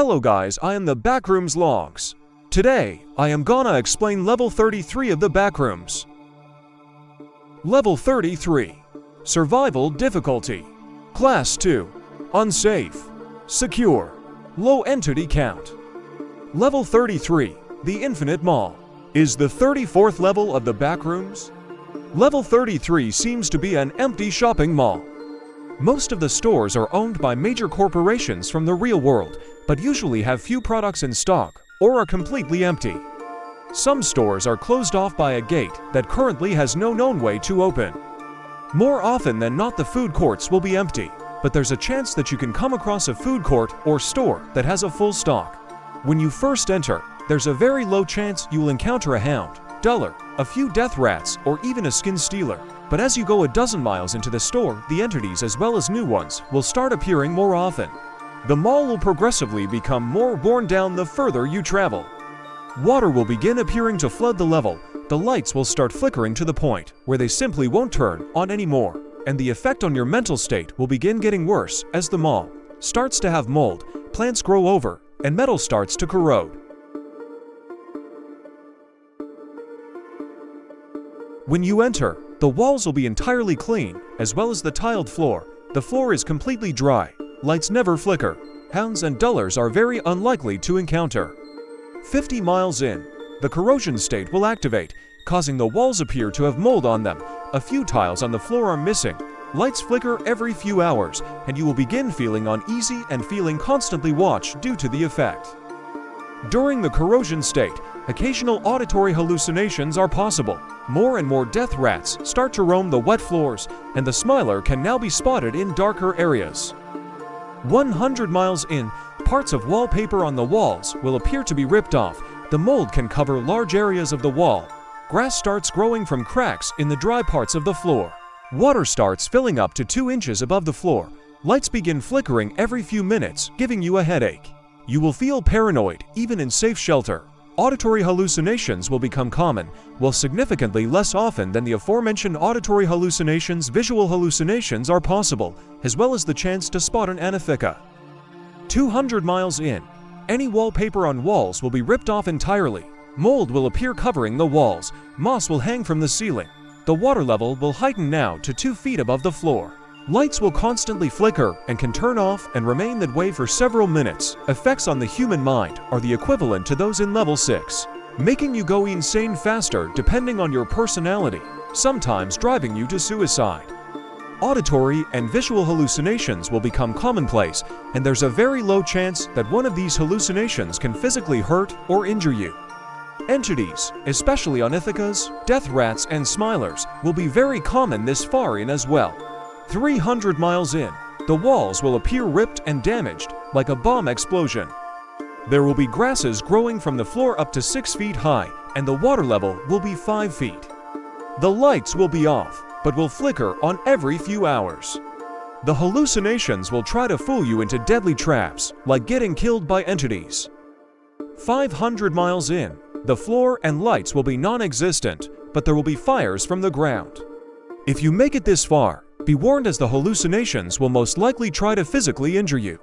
Hello guys, I am the Backrooms Logs. Today, I am gonna explain level 33 of the Backrooms. Level 33. Survival difficulty. Class 2. Unsafe. Secure. Low entity count. Level 33. The Infinite Mall. Is the 34th level of the Backrooms? Level 33 seems to be an empty shopping mall. Most of the stores are owned by major corporations from the real world, but usually have few products in stock or are completely empty. Some stores are closed off by a gate that currently has no known way to open. More often than not, the food courts will be empty, but there's a chance that you can come across a food court or store that has a full stock. When you first enter, there's a very low chance you will encounter a hound, duller, a few death rats, or even a skin stealer. But as you go a dozen miles into the store, the entities as well as new ones will start appearing more often. The mall will progressively become more worn down the further you travel. Water will begin appearing to flood the level, the lights will start flickering to the point where they simply won't turn on anymore, and the effect on your mental state will begin getting worse as the mall starts to have mold, plants grow over, and metal starts to corrode. When you enter, the walls will be entirely clean, as well as the tiled floor. The floor is completely dry, lights never flicker, hounds and dullers are very unlikely to encounter. 50 miles in, the corrosion state will activate, causing the walls appear to have mold on them. A few tiles on the floor are missing, lights flicker every few hours, and you will begin feeling uneasy and feeling constantly watched due to the effect. During the corrosion state, occasional auditory hallucinations are possible. More and more death rats start to roam the wet floors, and the smiler can now be spotted in darker areas. 100 miles in, parts of wallpaper on the walls will appear to be ripped off. The mold can cover large areas of the wall. Grass starts growing from cracks in the dry parts of the floor. Water starts filling up to 2 inches above the floor. Lights begin flickering every few minutes, giving you a headache. You will feel paranoid, even in safe shelter. Auditory hallucinations will become common, while significantly less often than the aforementioned auditory hallucinations, visual hallucinations are possible, as well as the chance to spot an anaphika. 200 miles in, any wallpaper on walls will be ripped off entirely. Mold will appear covering the walls, moss will hang from the ceiling. The water level will heighten now to 2 feet above the floor. Lights will constantly flicker and can turn off and remain that way for several minutes. Effects on the human mind are the equivalent to those in level 6, making you go insane faster depending on your personality, sometimes driving you to suicide. Auditory and visual hallucinations will become commonplace, and there's a very low chance that one of these hallucinations can physically hurt or injure you. Entities, especially unethikas, death rats, and smilers, will be very common this far in as well. 300 miles in, the walls will appear ripped and damaged, like a bomb explosion. There will be grasses growing from the floor up to 6 feet high, and the water level will be 5 feet. The lights will be off, but will flicker on every few hours. The hallucinations will try to fool you into deadly traps, like getting killed by entities. 500 miles in, the floor and lights will be non-existent, but there will be fires from the ground. If you make it this far, be warned, as the hallucinations will most likely try to physically injure you.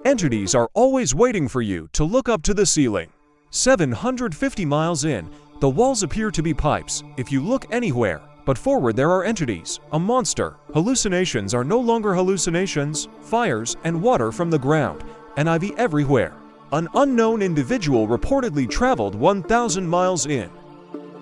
Entities are always waiting for you to look up to the ceiling. 750 miles in, the walls appear to be pipes. If you look anywhere but forward, there are entities, a monster. Hallucinations are no longer hallucinations, fires and water from the ground, and ivy everywhere. An unknown individual reportedly traveled 1,000 miles in.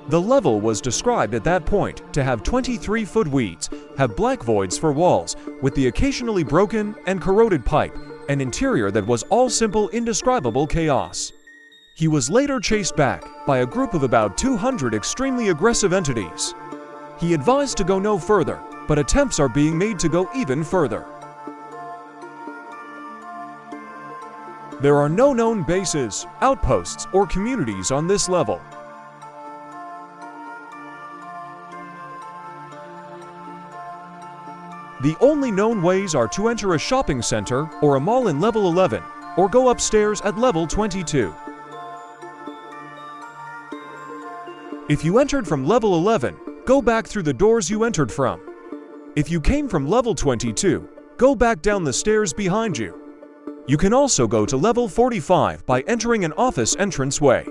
The level was described at that point to have 23-foot weeds, have black voids for walls, with the occasionally broken and corroded pipe, an interior that was all simple, indescribable chaos. He was later chased back by a group of about 200 extremely aggressive entities. He advised to go no further, but attempts are being made to go even further. There are no known bases, outposts, or communities on this level. The only known ways are to enter a shopping center or a mall in level 11, or go upstairs at level 22. If you entered from level 11, go back through the doors you entered from. If you came from level 22, go back down the stairs behind you. You can also go to level 45 by entering an office entranceway.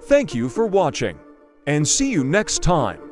Thank you for watching, and see you next time.